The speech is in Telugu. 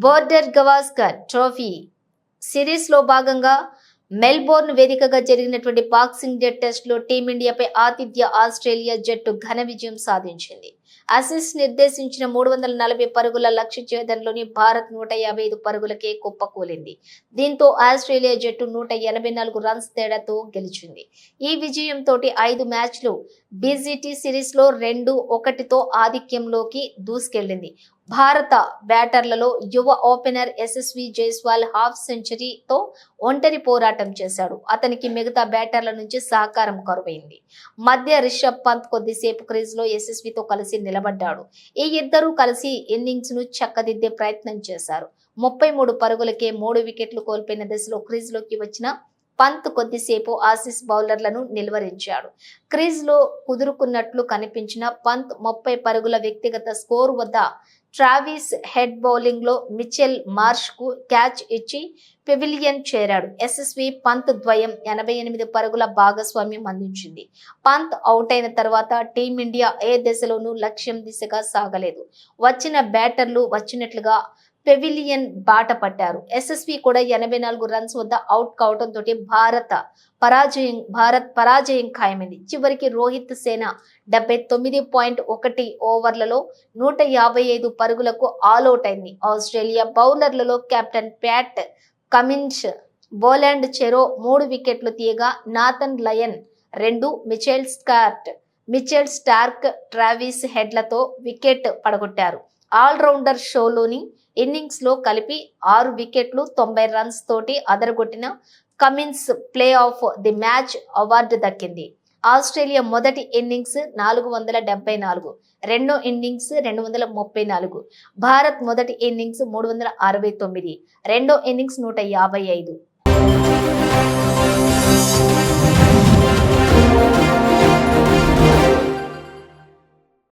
బోర్డర్ గవాస్కర్ ట్రోఫీ సిరీస్ లో భాగంగా మెల్బోర్న్ వేదికగా జరిగినటువంటి బాక్సింగ్ డే టెస్ట్ లో టీమిండియాపై ఆస్ట్రేలియా జట్టు ఘన విజయం సాధించింది. ఆసీస్ నిర్దేశించిన 340 పరుగుల లక్ష్య ఛేదనలోని భారత్ 155 పరుగులకే కుప్పకూలింది. దీంతో ఆస్ట్రేలియా జట్టు 184 రన్స్ తేడాతో గెలిచింది. ఈ విజయంతో 5 మ్యాచ్లు బీజీటీ సిరీస్ లో 2-1తో ఆధిక్యంలోకి దూసుకెళ్లింది. భారత బ్యాటర్లలో యువ ఓపెనర్ యశస్వి జైస్వాల్ హాఫ్ సెంచరీతో ఒంటరి పోరాటం చేశాడు. అతనికి మిగతా బ్యాటర్ల నుంచి సహకారం కరువైంది. మధ్య రిషబ్ పంత్ కొద్దిసేపు క్రీజ్ లో యశస్వితో కలిసి నిలబడ్డాడు. ఈ ఇద్దరూ కలిసి ఇన్నింగ్స్ ను చక్కదిద్దే ప్రయత్నం చేశారు. 33 పరుగులకే 3 వికెట్లు కోల్పోయిన దశలో క్రీజ్ లోకి వచ్చిన పంత్ కొద్దిసేపు ఆసీస్ బౌలర్లను నిలువరించాడు. క్రీజ్ లో కుదురుకున్నట్లు కనిపించిన పంత్ 30 పరుగుల వ్యక్తిగత స్కోర్ వద్ద ట్రావిస్ హెడ్ బౌలింగ్ లో మిచెల్ మార్ష్ కు క్యాచ్ ఇచ్చి పెవిలియన్ చేరాడు. యశస్వి పంత్ ద్వయం 88 పరుగుల భాగస్వామ్యం అందించింది. పంత్ అవుట్ అయిన తర్వాత టీమిండియా ఏ దశలోనూ లక్ష్యం దిశగా సాగలేదు. వచ్చిన బ్యాటర్లు వచ్చినట్లుగా పెవిలియన్ బాట పట్టారు. యశస్వి కూడా 84 రన్స్ వద్ద అవుట్ కావడంతో భారత్ పరాజయం ఖాయమైంది. చివరికి రోహిత్ సేన 79.1 ఓవర్లలో 155 పరుగులకు ఆల్అౌట్ అయింది. ఆస్ట్రేలియా బౌలర్లలో కెప్టెన్ ప్యాట్ కమిన్స్, బోలాండ్ చెరో 3 వికెట్లు తీయగా Nathan Lyon 2, Mitchell Starc, Travis హెడ్లతో వికెట్ పడగొట్టారు. ఆల్రౌండర్ షోలోని ఇన్నింగ్స్ లో కలిపి 6 వికెట్లు 90 రన్స్ తోటి అదరగొట్టిన Cummins player of the match award దక్కింది. ఆస్ట్రేలియా మొదటి ఇన్నింగ్స్ 474, రెండో ఇన్నింగ్స్ 234, భారత్ మొదటి ఇన్నింగ్స్ 369, రెండో ఇన్నింగ్స్ 155.